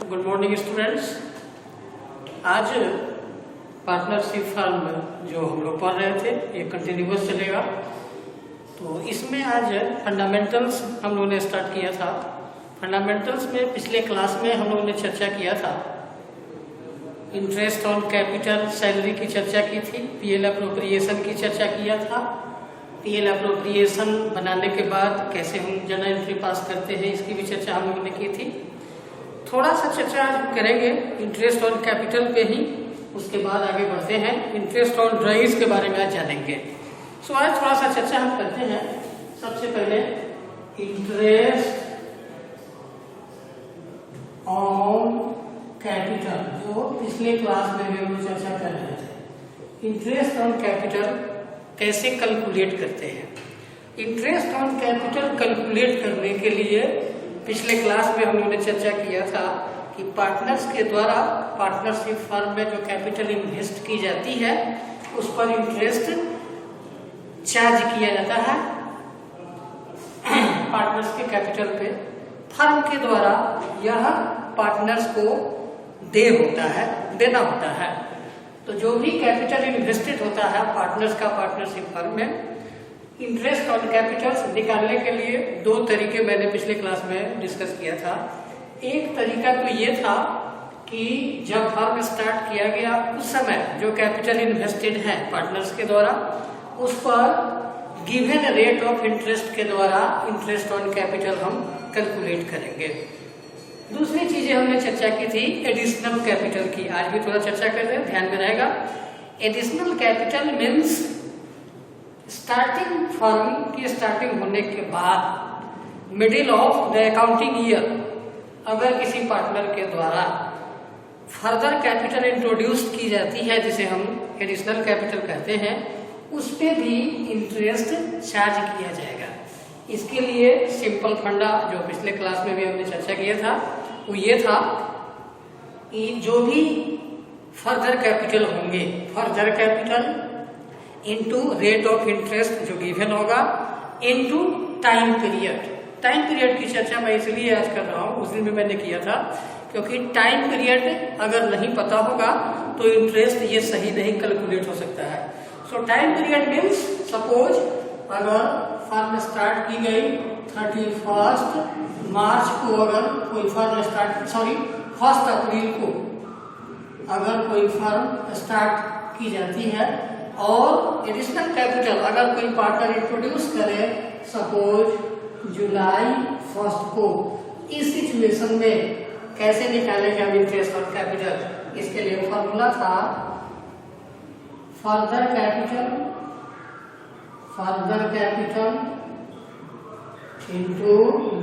Good morning students. आज partnership firm जो हम लोग पढ़ रहे थे ये कंटिन्यूअस चलेगा। तो इसमें आज फंडामेंटल्स हम लोगों ने स्टार्ट किया था। फंडामेंटल्स में पिछले क्लास में हम लोगों ने चर्चा किया था, इंटरेस्ट ऑन कैपिटल सैलरी की चर्चा की थी, पीएल अप्रोप्रिएशन की चर्चा किया था। पीएल अप्रोप्रिएशन बनाने के बाद कैसे हम जर्नल एंट्री पास करते हैं इसकी भी चर्चा हम लोगों ने की थी। थोड़ा सा चर्चा आज करेंगे इंटरेस्ट ऑन कैपिटल पे ही, उसके बाद आगे बढ़ते हैं इंटरेस्ट ऑन ड्राइव्स के बारे में आज जानेंगे। सो आज थोड़ा सा चर्चा हम करते हैं। सबसे पहले इंटरेस्ट ऑन कैपिटल, जो पिछले क्लास में भी हम लोग चर्चा कर रहे थे। इंटरेस्ट ऑन कैपिटल कैसे कैलकुलेट करते हैं। इंटरेस्ट ऑन कैपिटल कैलकुलेट करने के लिए पिछले क्लास में हम लोगों ने चर्चा किया था कि पार्टनर्स के द्वारा पार्टनरशिप फर्म में जो कैपिटल इन्वेस्ट की जाती है उस पर इंटरेस्ट चार्ज किया जाता है पार्टनर्स के कैपिटल पे। फर्म के द्वारा यह पार्टनर्स को देना होता है। तो जो भी कैपिटल इन्वेस्टेड होता है पार्टनर्स का पार्टनरशिप फर्म में, इंटरेस्ट ऑन कैपिटल निकालने के लिए दो तरीके मैंने पिछले क्लास में डिस्कस किया था। एक तरीका तो ये था कि जब फर्म स्टार्ट किया गया उस समय जो कैपिटल इन्वेस्टेड है पार्टनर्स के द्वारा उस पर गिवन रेट ऑफ इंटरेस्ट के द्वारा इंटरेस्ट ऑन कैपिटल हम कैलकुलेट करेंगे। दूसरी चीजें हमने चर्चा की थी एडिशनल कैपिटल की, आज भी थोड़ा चर्चा कर रहे हैं, ध्यान में रहेगा। Additional capital means starting firm की स्टार्टिंग होने के बाद middle of the accounting year अगर किसी पार्टनर के द्वारा फर्दर कैपिटल इंट्रोड्यूस की जाती है जिसे हम एडिशनल कैपिटल कहते हैं, उस पे भी इंटरेस्ट चार्ज किया जाएगा। इसके लिए सिंपल फंडा जो पिछले क्लास में भी हमने चर्चा किया था वो ये था कि जो भी फर्दर कैपिटल होंगे, further capital into rate of interest जो गिवन होगा into time period. Time period की चर्चा मैं इसलिए आज कर रहा हूँ, उस दिन भी मैंने किया था, क्योंकि टाइम पीरियड अगर नहीं पता होगा तो इंटरेस्ट ये सही नहीं कैलकुलेट हो सकता है। सो टाइम पीरियड मीन्स सपोज अगर फर्म स्टार्ट की गई 31 मार्च को, अगर कोई फर्म फर्स्ट अप्रैल को अगर कोई फर्म स्टार्ट की जाती है और एडिशनल कैपिटल अगर कोई पार्टनर इंट्रोड्यूस करे सपोज जुलाई 1 को, इस सिचुएशन में कैसे निकालेंगे हम इंटरेस्ट ऑन कैपिटल। इसके लिए फॉर्मूला था further capital into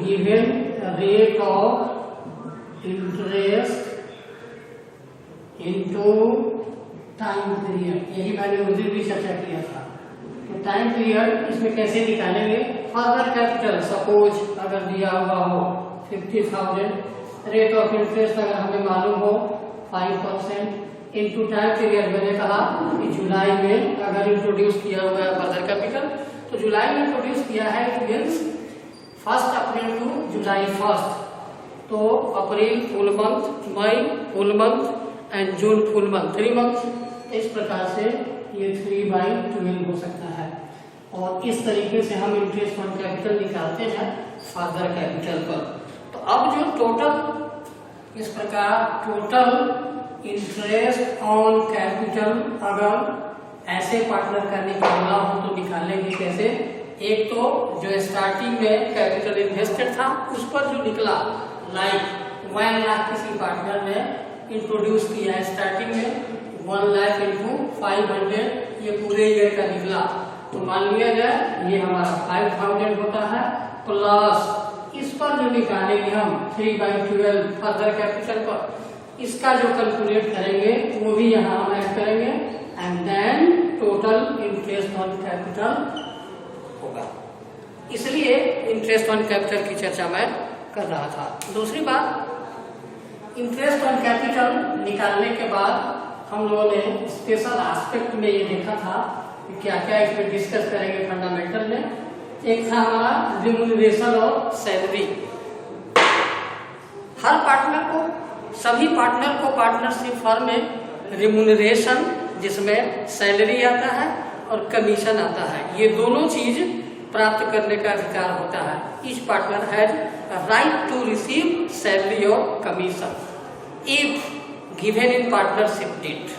given rate of interest into time period. यही मैंने उस दिन भी चर्चा किया था। तो टाइम पीरियड इसमें कैसे निकालेंगे। फर्दर कैपिटल सपोज अगर दिया हुआ हो 50,000, रेट ऑफ इंटरेस्ट अगर हमें मालूम हो 5% इनटू टाइम पीरियड। मैंने कहा कि जुलाई में अगर इंट्रोड्यूस किया हुआ है फर्दर कैपिटल, तो जुलाई में इंट्रोड्यूस किया है it means 1 April to July 1, तो April full month, May full month and June full month, 3 month. इस प्रकार से ये 3/12 हो सकता है। और इस तरीके से हम इंटरेस्ट ऑन कैपिटल निकालते हैं फर्दर कैपिटल पर। तो अब जो टोटल इस प्रकार टोटल इंटरेस्ट ऑन कैपिटल अगर ऐसे पार्टनर का निकालना हो तो निकालेंगे कैसे। एक तो जो स्टार्टिंग में कैपिटल इन्वेस्टेड था उस पर जो निकला, लाइक 1 लाख किसी पार्टनर ने इंट्रोड्यूस किया है स्टार्टिंग में, 1 लाख इंटू 500 ये पूरे ईयर का निकला, तो मान लिया जाए ये हमारा 5,000 होता है, प्लस इस पर जो निकालेंगे हम 3/12 फर्दर कैपिटल पर, इसका जो कैलकुलेट करेंगे वो भी यहाँ हम ऐड करेंगे and then total interest on capital होगा। इसलिए इंटरेस्ट ऑन कैपिटल की चर्चा मैं कर रहा था। दूसरी बात, इंटरेस्ट ऑन कैपिटल निकालने के बाद हम लोगों ने स्पेशल एस्पेक्ट में ये देखा था कि क्या क्या इसमें डिस्कस करेंगे फंडामेंटल में। एक था हमारा रिम्यूनरेशन और सैलरी। हर पार्टनर को सभी पार्टनर को पार्टनरशिप फर्म में रिम्यूनरेशन, जिसमें सैलरी आता है और कमीशन आता है, ये दोनों चीज प्राप्त करने का अधिकार होता है। Each partner has right to receive salary और commission if given in partnership deed.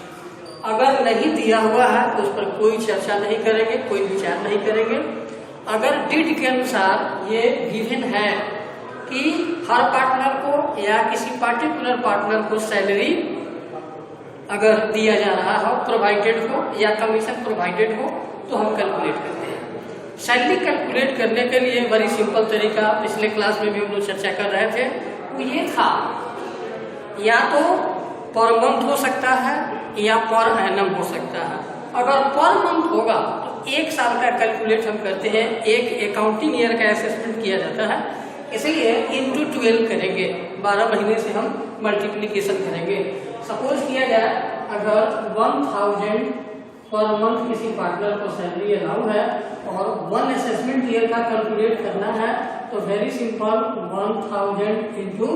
अगर नहीं दिया हुआ है तो उस पर कोई चर्चा नहीं करेंगे, कोई विचार नहीं करेंगे। अगर डीड के अनुसार ये गिवन है कि हर पार्टनर को या किसी पार्टिकुलर पार्टनर को सैलरी अगर दिया जा रहा हो, प्रोवाइडेड हो, या कमीशन प्रोवाइडेड हो, तो हम कैलकुलेट करते हैं। सैलरी कैलकुलेट करने के लिए बड़ी सिंपल तरीका पिछले क्लास में भी हम लोग चर्चा कर रहे थे, वो ये था, या तो पर मंथ हो सकता है या पर एनम हो सकता है। अगर पर मंथ होगा तो एक साल का कैलकुलेट हम करते हैं, एक अकाउंटिंग ईयर का असेसमेंट किया जाता है, इसलिए इंटू 12 करेंगे, 12 महीने से हम मल्टीप्लीकेशन करेंगे। सपोज किया जाए अगर 1000 पर मंथ किसी पार्टनर को सैलरी अलाउ है और 1 असेसमेंट ईयर का कैलकुलेट करना है, तो वेरी सिंपल 1000 इंटू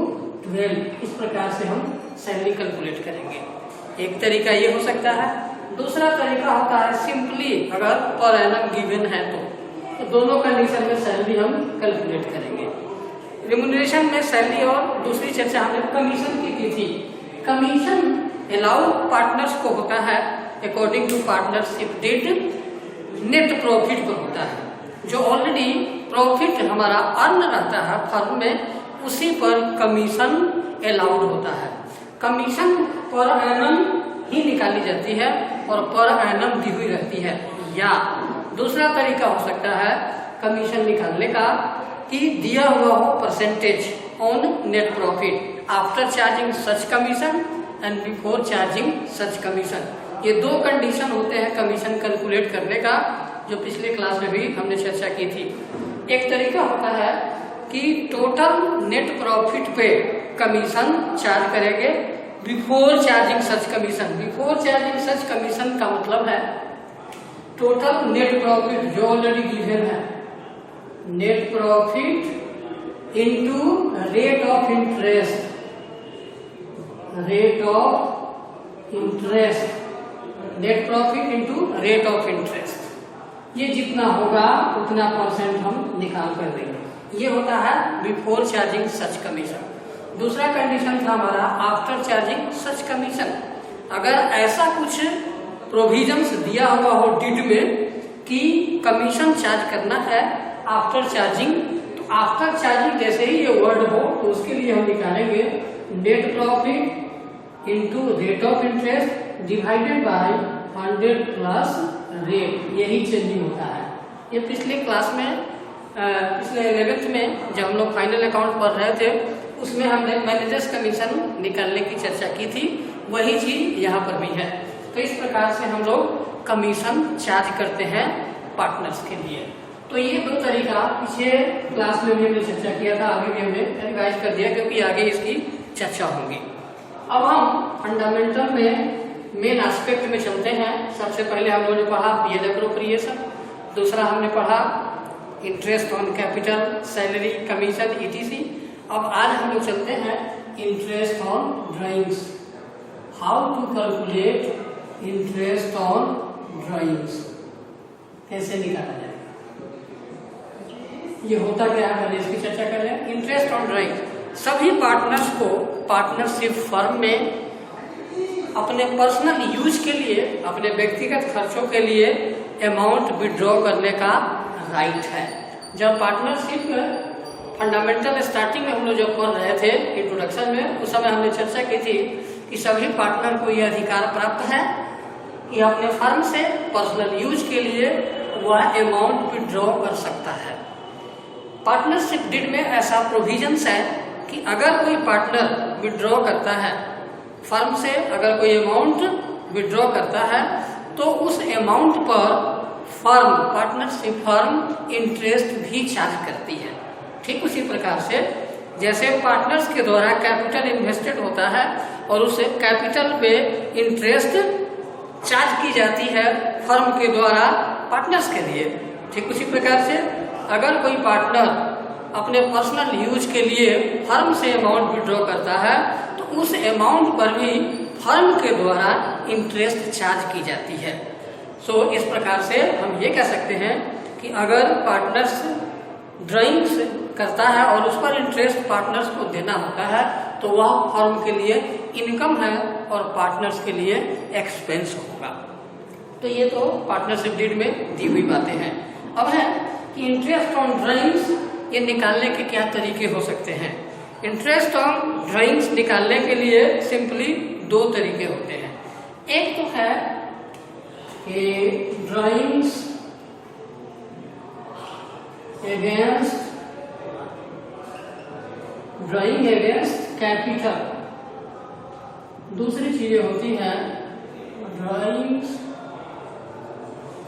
12, इस प्रकार से हम सैलरी कैलकुलेट करेंगे। एक तरीका ये हो सकता है। दूसरा तरीका होता है सिंपली अगर पर एनम गिवन है तो दोनों कंडीशन में सैलरी हम कैलकुलेट करेंगे। रिम्यूनरेशन में सैलरी और दूसरी चर्चा हमने कमीशन की थी। कमीशन अलाउ पार्टनर्स को होता है according to partnership deed net profit पर होता है, जो ऑलरेडी प्रॉफिट हमारा अर्न रहता है फर्म में, उसी पर कमीशन अलाउड होता है। कमीशन पर एनम ही निकाली जाती है और पर एनम दी हुई रहती है। या दूसरा तरीका हो सकता है कमीशन निकालने का कि दिया हुआ हो percentage on net profit after charging such commission and before charging such commission. ये दो कंडीशन होते हैं कमीशन कैलकुलेट करने का, जो पिछले क्लास में भी हमने चर्चा की थी। एक तरीका होता है कि टोटल नेट प्रॉफिट पे कमीशन चार्ज करेंगे बिफोर चार्जिंग सच कमीशन। बिफोर चार्जिंग सच कमीशन का मतलब है टोटल नेट प्रॉफिट जो ऑलरेडी गिवन है, net profit into rate of interest, rate of interest, net profit into rate of interest. ये जितना होगा उतना परसेंट हम निकाल कर देंगे। ये होता है बिफोर चार्जिंग सच कमीशन। दूसरा कंडीशन था हमारा आफ्टर चार्जिंग सच कमीशन। अगर ऐसा कुछ प्रोविजंस दिया हुआ हो डीड में कि कमीशन चार्ज करना है आफ्टर चार्जिंग, तो आफ्टर चार्जिंग जैसे ही ये वर्ड हो तो उसके लिए हम निकालेंगे net profit into rate of interest divided by 100 plus rate. यही चेंजिंग होता है। ये पिछले क्लास में पिछले 11th में जब हम लोग फाइनल अकाउंट पढ़ रहे थे उसमें हमने मैनेजर्स कमीशन निकालने की चर्चा की थी, वही चीज यहाँ पर भी है। तो इस प्रकार से हम लोग कमीशन चार्ज करते हैं पार्टनर्स के लिए। तो ये दो तरीका पिछले क्लास में भी हमने चर्चा किया था, आगे भी हमने रिवाइज कर दिया क्योंकि आगे इसकी चर्चा होगी। अब हम फंडामेंटल में मेन एस्पेक्ट में चलते हैं। सबसे पहले हम लोगों ने पढ़ा पीएल एप्रोप्रिएशन, दूसरा हमने पढ़ा interest on capital, salary, commission, ETC. अब आज हम लोग चलते हैं interest on drawings, how to calculate interest on drawings, कैसे निकाला जाएगा, ये होता क्या है, पहले इसकी चर्चा कर लें। इंटरेस्ट ऑन ड्राइंग्स सभी पार्टनर्स को पार्टनरशिप फर्म में अपने पर्सनल यूज के लिए, अपने व्यक्तिगत खर्चों के लिए अमाउंट विड्रॉ करने का राइट है। जब पार्टनरशिप फंडामेंटल स्टार्टिंग में हम लोग जब पढ़ रहे थे इंट्रोडक्शन में, उस समय हमने चर्चा की थी कि सभी पार्टनर को यह अधिकार प्राप्त है कि अपने फर्म से पर्सनल यूज के लिए वह अमाउंट विड्रॉ कर सकता है। पार्टनरशिप डीड में ऐसा प्रोविजंस है कि अगर कोई पार्टनर विड्रॉ करता है फर्म से, अगर कोई अमाउंट विड्रॉ करता है तो उस अमाउंट पर फर्म, पार्टनरशिप फर्म इंटरेस्ट भी चार्ज करती है। ठीक उसी प्रकार से जैसे पार्टनर्स के द्वारा कैपिटल इन्वेस्टेड होता है और उस कैपिटल पे इंटरेस्ट चार्ज की जाती है फर्म के द्वारा पार्टनर्स के लिए, ठीक उसी प्रकार से अगर कोई पार्टनर अपने पर्सनल यूज के लिए फर्म से अमाउंट विड्रॉ करता है तो उस अमाउंट पर भी फर्म के द्वारा इंटरेस्ट चार्ज की जाती है। सो इस प्रकार से हम ये कह सकते हैं कि अगर पार्टनर्स ड्राइंग्स करता है और उस पर इंटरेस्ट पार्टनर्स को देना होता है तो वह फर्म के लिए इनकम है और पार्टनर्स के लिए एक्सपेंस होगा। तो ये तो पार्टनरशिप डीड में दी हुई बातें हैं। अब है कि इंटरेस्ट ऑन ड्राइंग्स ये निकालने के क्या तरीके हो सकते हैं। इंटरेस्ट ऑन ड्राइंग्स निकालने के लिए सिंपली दो तरीके होते हैं। एक तो है कि ड्राइंग्स ड्राइंग अगेंस्ट कैपिटल, दूसरी चीजें होती है ड्राइंग्स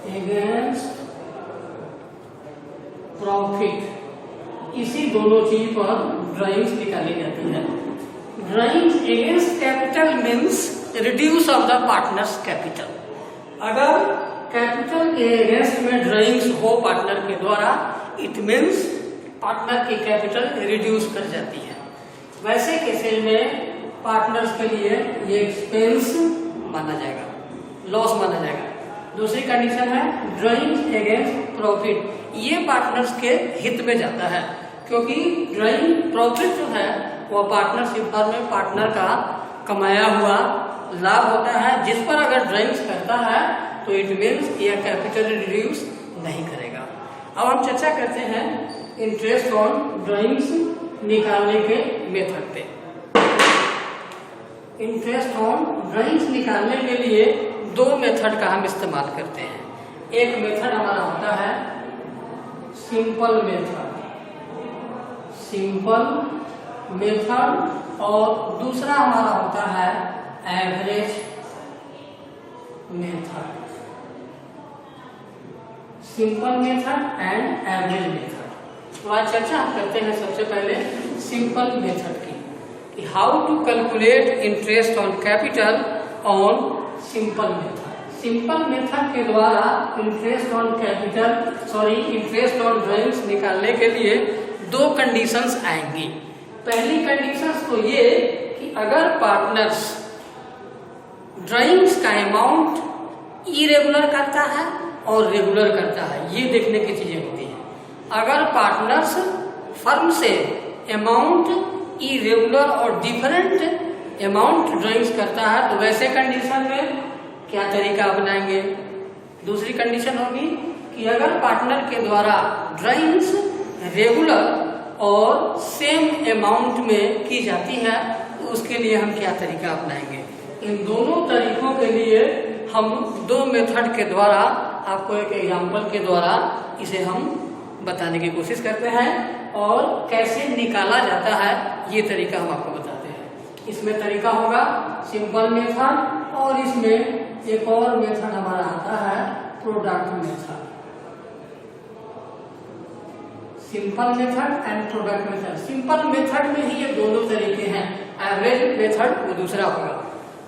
अगेंस्ट प्रॉफिट। इसी दोनों चीज पर ड्राइंग्स निकाली जाती है। Drawings against capital means reduce of the partners capital. अगर कैपिटल के अगेंस्ट में ड्राइंग्स हो पार्टनर के द्वारा, इट मीन्स पार्टनर की कैपिटल रिड्यूस कर जाती है। वैसे केसेस में पार्टनर्स के लिए ये एक्सपेंस माना जाएगा, लॉस माना जाएगा। दूसरी कंडीशन है ड्राइंग्स अगेंस्ट प्रॉफिट, ये पार्टनर्स के हित में जाता है क्योंकि ड्राइंग प्रॉफिट जो है वह पार्टनरशिप फर्म में पार्टनर का कमाया हुआ लाभ होता है, जिस पर अगर ड्राइंग्स करता है तो इट मीन्स यह कैपिटल रिड्यूस नहीं करेगा। अब हम चर्चा करते हैं इंटरेस्ट ऑन ड्राइंग्स निकालने के मेथड पे। इंटरेस्ट ऑन ड्राइंग्स निकालने के लिए दो मेथड का हम इस्तेमाल करते हैं। एक मेथड हमारा होता है सिंपल मेथड और दूसरा हमारा होता है average method. Simple method and average method. तो आज चर्चा हम करते हैं सबसे पहले सिंपल मेथड की, कि how to calculate interest on capital on simple method. Simple method के द्वारा interest on interest on drawings निकालने के लिए दो कंडीशंस आएंगी। पहली कंडीशंस तो ये कि अगर पार्टनर्स ड्राइंग्स का अमाउंट इरेगुलर करता है और रेगुलर करता है, ये देखने की चीजें होती हैं। अगर पार्टनर्स फर्म से अमाउंट इरेगुलर और डिफरेंट अमाउंट ड्राइंग्स करता है तो वैसे कंडीशन में क्या तरीका अपनाएंगे। दूसरी कंडीशन होगी कि अगर पार्टनर के द्वारा ड्राइंग्स रेगुलर और सेम अमाउंट में की जाती है तो उसके लिए हम क्या तरीका अपनाएंगे। इन दोनों तरीकों के लिए हम दो मेथड के द्वारा, आपको एक एग्जाम्पल के द्वारा इसे हम बताने की कोशिश करते हैं और कैसे निकाला जाता है ये तरीका हम आपको बताते हैं। इसमें तरीका होगा सिंपल मेथड और इसमें एक और मेथड हमारा आता है product method. Simple method and product method. Simple method में ही ये दोनों तरीके हैं, एवरेज मेथड वो दूसरा होगा।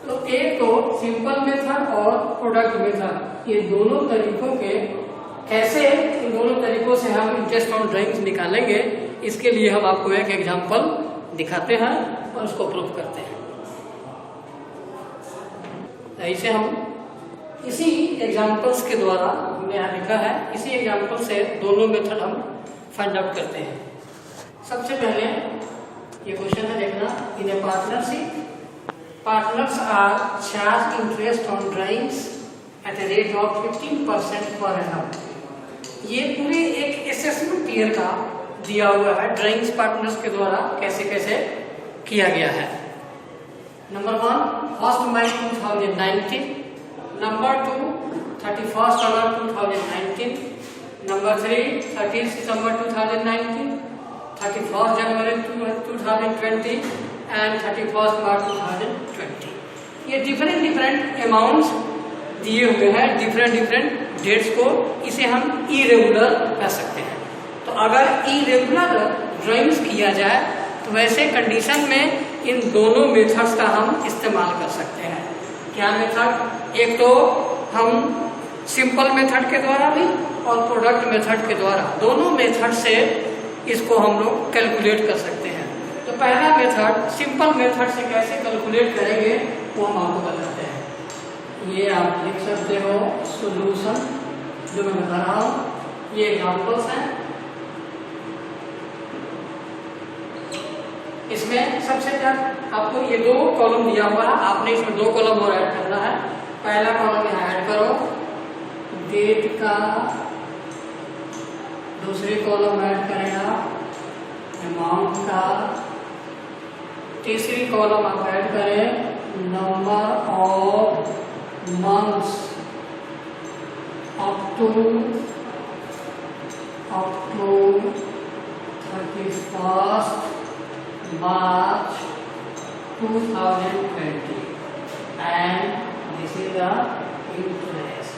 तो एक तो सिंपल मेथड और प्रोडक्ट मेथड, ये दोनों तरीकों के कैसे, इन दोनों तरीकों से हम इंटरेस्ट ऑन ड्राइंग्स निकालेंगे, इसके लिए हम आपको एक एग्जांपल दिखाते हैं और उसको प्रूव करते हैं। ऐसे हम इसी एग्जांपल्स के द्वारा, हमने यहाँ लिखा है, इसी एग्जांपल से दोनों मेथड हम फाइंड आउट करते हैं। सबसे पहले ये क्वेश्चन है, देखना, in a partnership partners are charge interest on drawings at a rate of 15% per annum. ये पूरे एक असेसमेंट ईयर का दिया हुआ है, ड्राइंग्स पार्टनर्स के द्वारा कैसे कैसे किया गया है। नंबर 1 1 मई 2019, नंबर 2 31 अगस्त 2019, नंबर 3 30 सितंबर 2019, 31 जनवरी 2020 एंड 31 मार्च 2020। ये डिफरेंट अमाउंट्स दिए हुए हैं, डिफरेंट डेट्स को। इसे हम इरेगुलर कह सकते हैं। तो अगर इरेगुलर ड्राइंग्स किया जाए तो वैसे कंडीशन में इन दोनों मेथड्स का हम इस्तेमाल कर सकते हैं। क्या मेथड? एक तो हम सिंपल मेथड के द्वारा भी और प्रोडक्ट मेथड के द्वारा, दोनों मेथड से इसको हम लोग कैलकुलेट कर सकते हैं। तो पहला मेथड सिंपल मेथड से कैसे कैलकुलेट करेंगे वो हम आपको बताते हैं। ये आप लिख सकते हो सॉल्यूशन जो मैं बता रहा हूँ, ये एग्जांपल्स हैं। इसमें सबसे पहले आपको ये दो कॉलम दिया हुआ है, आपने इसमें दो कॉलम और ऐड करना है। पहला कॉलम यहाँ ऐड करो डेट का, दूसरी कॉलम ऐड करेगा अमाउंट का, तीसरी कॉलम आप ऐड करें number of months up to 31st March 2020 and this is the interest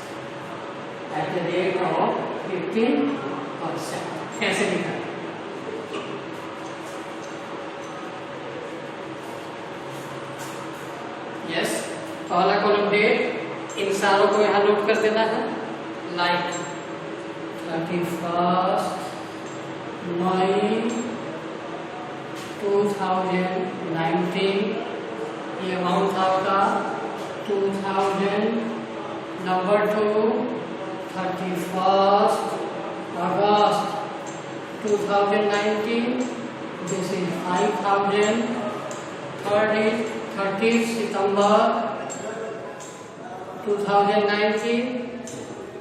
at the rate of 15%। कैसे लिखा? यस, पहला कॉलम डेट, इन सारों को यहाँ नोट कर देना है। लाइक 31st May 2019, ये अमाउंट था उसका 2000। Number 2 31st August 2019, this is 5000। Third is 30 September 2019,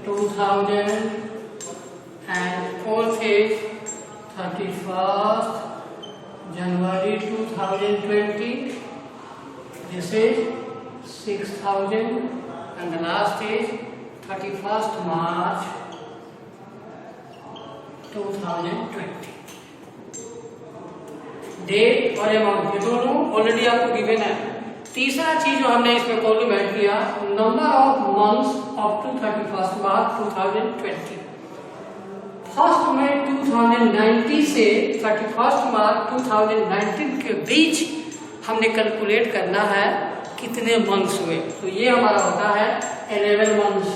2000 and fourth is 31st January 2020, this is 6000 and the last is 31st March 2020। Date और अमाउंट ये दोनों ऑलरेडी आपको गिवन है। तीसरा चीज जो हमने इसमें कॉलम ऐड किया number of months up to 31st March 2020। First में 2090 से 31st March 2019 के बीच हमने कैलकुलेट करना है कितने मंथ्स हुए, तो ये हमारा होता है 11 मंथ्स।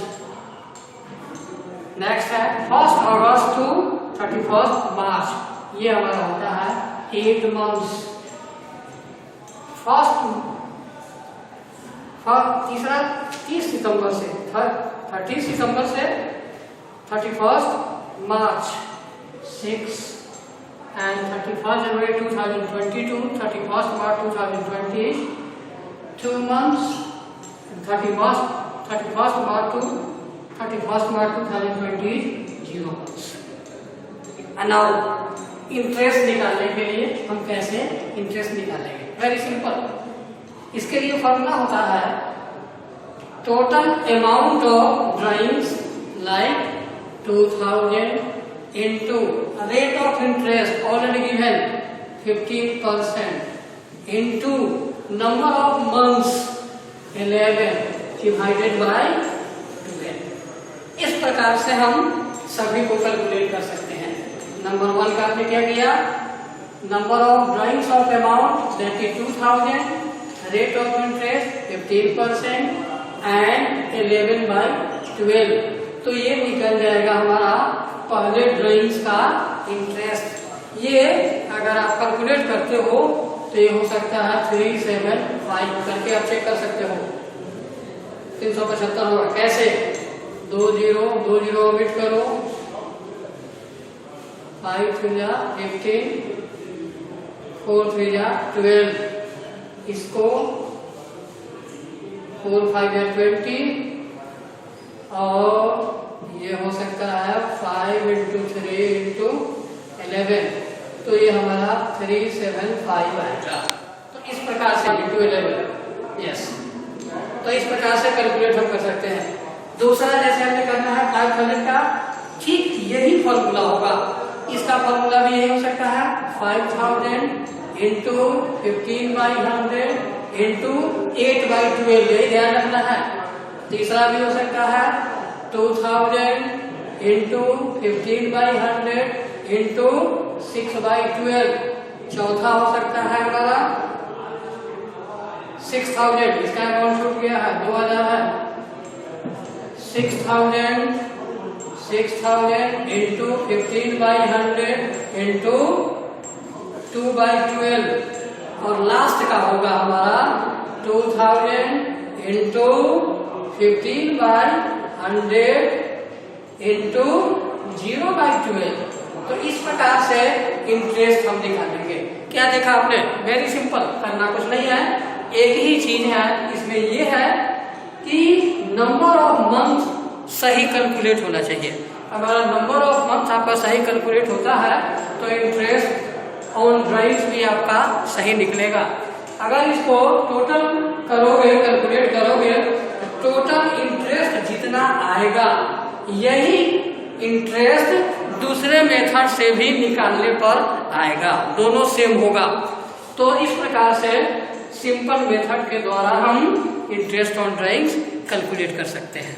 नेक्स्ट है 1 अगस्त टू 31st March, ये हमारा होता है 8 मंथ्स। तीसरा 30 सितंबर से 30 सितंबर से 31st March 6 and 31st January 2022, 31st March 2020 2 months, 31st March to 31st March 2020 0 months। And now interest निकालने के लिए हम कैसे इंटरेस्ट निकालेंगे? वेरी सिंपल, इसके लिए फॉर्मूला होता है total amount of drawings like 2000 into rate of interest already given 15% into number of months 11 divided by 12। इस प्रकार से हम सभी को कैलकुलेट कर सकते हैं। नंबर 1 का आपने क्या किया, number of drawings of amount that is 2000, rate of interest 15% and 11 by 12, तो ये निकल जाएगा हमारा पहले ड्राइंग्स का इंटरेस्ट। ये अगर आप कैलकुलेट करते हो तो ये हो सकता है 375 करके आप चेक कर सकते हो। 375 होगा कैसे, 2 0 ओमिट करो, 5 3 15, 4 3 12, इसको 4 5 20 और ये हो सकता है 5 into 3 into 11, तो ये हमारा 375 आएगा। तो इस प्रकार से into 11, यस, तो इस प्रकार से कैलकुलेट हम कर सकते हैं। दूसरा जैसे हमने करना है 5000 का, ठीक यही फॉर्मूला होगा, इसका फॉर्मूला भी यही हो सकता है 5000 into 15/100 into 8/12, यही ध्यान रखना है। तीसरा भी हो सकता है 2000 into 15/100 into 6/12। चौथा हो सकता है हमारा 6000, इसका अमाउंट छूट गया है 2000 है, 6000 into 15/100 into 2/12, और लास्ट का होगा हमारा 2000 इंटू 15/100 इंटू 0/12। तो इस प्रकार से इंटरेस्ट हम निकालेंगे। क्या देखा आपने? वेरी सिंपल, करना कुछ नहीं है, एक ही चीज है इसमें, ये है कि नंबर ऑफ मंथ सही कैलकुलेट होना चाहिए। अगर नंबर ऑफ मंथ आपका सही कैलकुलेट होता है तो इंटरेस्ट ऑन ड्राइंग्स भी आपका सही निकलेगा। अगर इसको टोटल करोगे, कैलकुलेट करोगे, टोटल इंटरेस्ट जितना आएगा यही इंटरेस्ट दूसरे मेथड से भी निकालने पर आएगा, दोनों सेम होगा। तो इस प्रकार से सिंपल मेथड के द्वारा हम इंटरेस्ट ऑन ड्राइंग्स कैलकुलेट कर सकते हैं।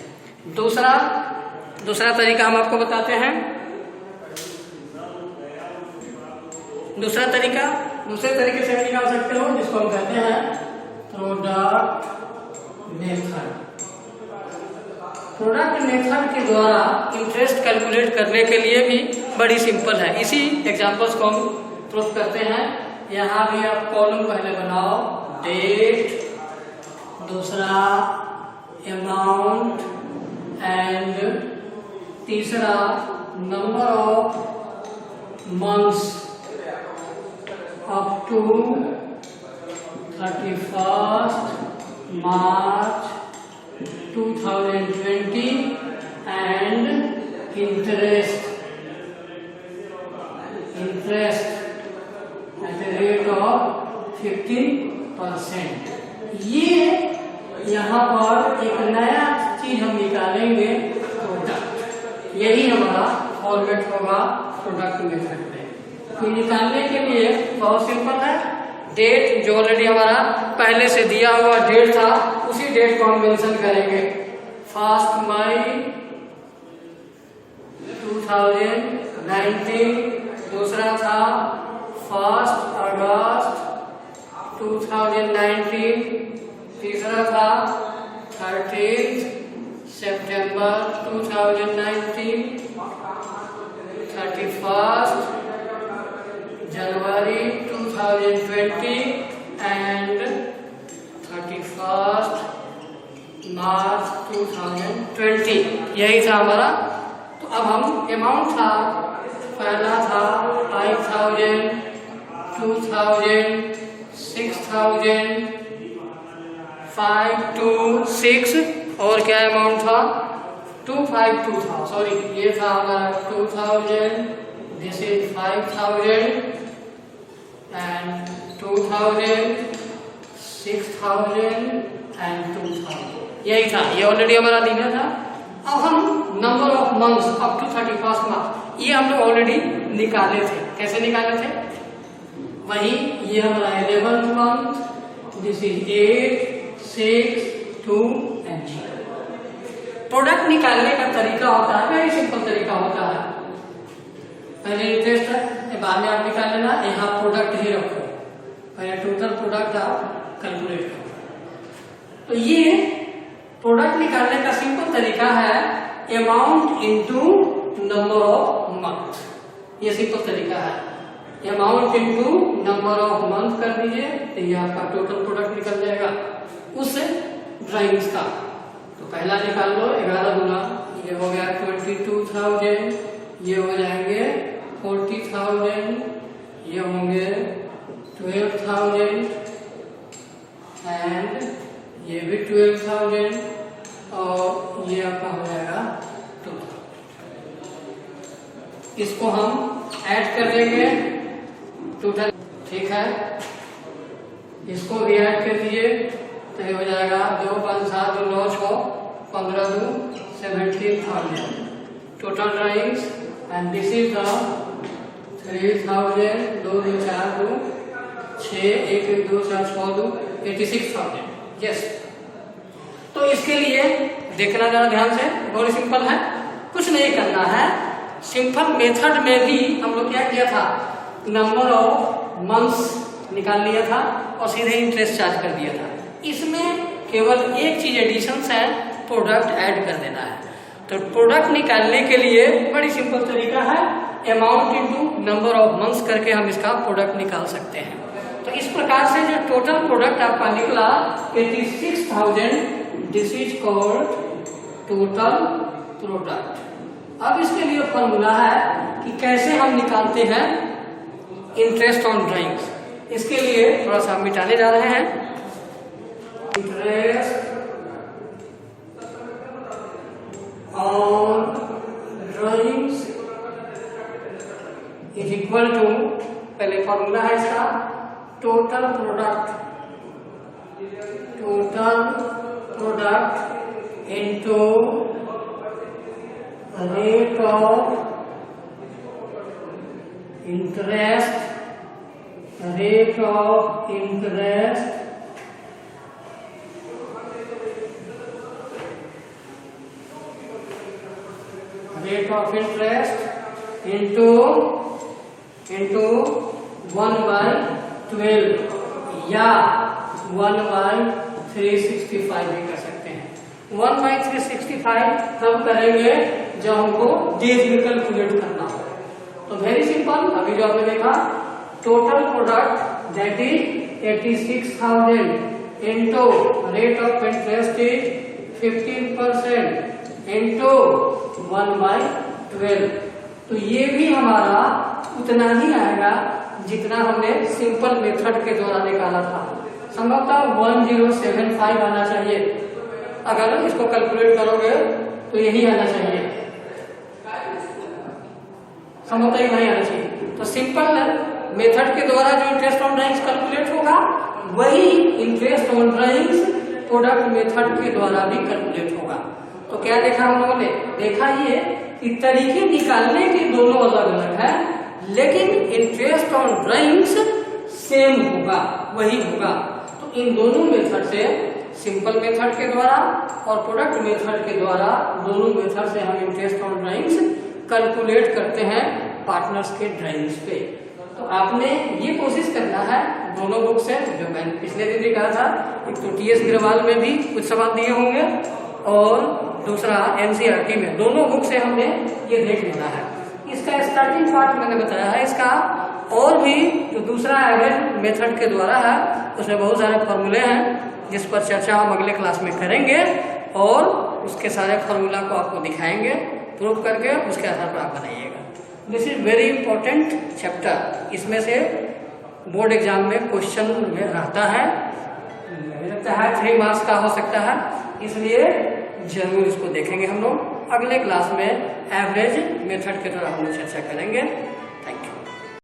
दूसरा तरीका हम आपको बताते हैं। दूसरे तरीके से निकाल सकते हो, जिसको हम कहते हैं प्रोडक्ट मेथड। प्रोडक्ट मेथड के द्वारा इंटरेस्ट कैलकुलेट करने के लिए भी बड़ी सिंपल है। इसी एग्जांपल्स को हम प्रूफ करते हैं। यहाँ भी आप कॉलम पहले बनाओ, डेट, दूसरा अमाउंट, एंड तीसरा number of months up to 31 March 2020 and interest at the rate of 15%। ये यहाँ पर एक नया चीज हम निकालेंगे, प्रोडक्ट। यही हमारा फॉर्मेट होगा प्रोडक्ट मेथड में। तो निकालने के लिए बहुत सिंपल है। डेट जो ऑलरेडी हमारा पहले से दिया हुआ डेट था, उसी डेट को हम मेंशन करेंगे। 1 मई 2019, दूसरा था 1 अगस्त 2019, तीसरा था 13 सितंबर 2019, 31 जनवरी 2020 एंड 31 मार्च 2020। यही था हमारा। तो अब हम अमाउंट था, पहला था 5000, 2000, 6000, 5 to 6, और क्या अमाउंट था? 252 था, सॉरी ये था हमारा 2000, दिस इज 5000 एंड 2000, 6000 एंड 2000। यही था, ये ऑलरेडी हमारा दिया था। अब हम number of months up to 31 March, ये हम लोग ऑलरेडी निकाले थे। कैसे निकाले थे? वही, ये हमारा 11th month, this is 8, 6, 2 and 0। Product निकालने का तरीका होता है, वेरी सिंपल तरीका होता है। पहले इंटरेस्ट है, बाद में आप निकाल लेना, यहाँ प्रोडक्ट ही रखो, पहले टोटल प्रोडक्ट आप कैलकुलेट करो। तो ये प्रोडक्ट निकालने का सिंपल तरीका है amount into number of month. ये सिंपल तरीका है, amount into number of month कर दीजिए तो ये आपका टोटल प्रोडक्ट निकल जाएगा उस ड्राइंग्स का। तो पहला निकाल लो, 11 गुना, ये हो गया 22,000, ये हो जाएंगे 40,000, ये होंगे 12,000 एंड ये भी 12,000 और ये आपका हो जाएगा 2,000। इसको हम ऐड कर देंगे टोटल, ठीक है। इसको भी ऐड कर दीजिए तो ये हो जाएगा 2, 5, 7, 2, 9, 6, 15, 2, 17,000 total drawings. And this is the 3,000, 2, 2, 4, 2, 6, 1, 1, 2, 4, 6, 2, 86,000। Yes, तो इसके लिए देखना जरा ध्यान से, बहुत सिंपल है, कुछ नहीं करना है। सिंपल मेथड में भी हम लोग क्या किया था, नंबर ऑफ मंथ्स निकाल लिया था और सीधे इंटरेस्ट चार्ज कर दिया था। इसमें केवल एक चीज एडिशन है, प्रोडक्ट ऐड कर देना है। तो प्रोडक्ट निकालने के लिए बड़ी सिंपल तरीका है, amount into number of months करके हम इसका प्रोडक्ट निकाल सकते हैं। तो इस प्रकार से जो टोटल प्रोडक्ट आपका निकला 86,000, this is called total product. अब इसके लिए फॉर्मूला है कि कैसे हम निकालते हैं इंटरेस्ट ऑन ड्राइंग्स। इसके लिए थोड़ा सा मिटाने जा रहे हैं। Interest on drawings is equal to, पहले फॉर्मूला है इसका total product into rate of interest into 1/12 या 1/365 भी कर सकते हैं। 1/365 तब करेंगे जब हमको डेज में कैलकुलेट करना हो। तो वेरी सिंपल, अभी जो आपने देखा total product that is 86,000 into rate of interest is 15% into 1/12। तो ये भी हमारा उतना ही आएगा जितना हमने सिंपल मेथड के द्वारा निकाला था। संभवतः 1075 आना चाहिए। अगर इसको कैलकुलेट करोगे तो यही आना चाहिए, संभवतः ही नहीं आना चाहिए। तो सिंपल मेथड के द्वारा जो इंटरेस्ट ऑन ड्राइंग्स कैलकुलेट होगा वही interest on drawings product method के द्वारा भी कैलकुलेट होगा। तो क्या देखा हम लोगों ने? देखा ये कि तरीके निकालने के दोनों अलग अलग है, लेकिन इंटरेस्ट ऑन ड्राइंग्स सेम होगा, वही होगा। तो इन दोनों मेथड से, सिंपल मेथड के द्वारा और प्रोडक्ट मेथड के द्वारा, दोनों मेथड से हम इंटरेस्ट ऑन ड्राइंग्स कैलकुलेट करते हैं पार्टनर्स के ड्राइंग्स पे। तो आपने ये कोशिश करना है दोनों बुक से, जो मैंने पिछले दिन भी कहा था, एक तो टीएस गिरवाल में भी कुछ सवाल दिए होंगे और दूसरा एनसीईआरटी में, दोनों बुक से हमने ये देख लेना है। इसका स्टार्टिंग पार्ट मैंने बताया है, इसका और भी जो दूसरा एवरेज मेथड के द्वारा है उसमें बहुत सारे फॉर्मूले हैं जिस पर चर्चा हम अगले क्लास में करेंगे और उसके सारे फॉर्मूला को आपको दिखाएंगे प्रूव करके, उसके आधार पर आप बनाइएगा। This is very important chapter. इसमें से बोर्ड एग्जाम में क्वेश्चन में रहता है, मुझे लगता है 3 मार्क्स का हो सकता है, इसलिए जरूर इसको देखेंगे हम लोग। अगले क्लास में एवरेज मेथड के द्वारा हम लोग चर्चा करेंगे।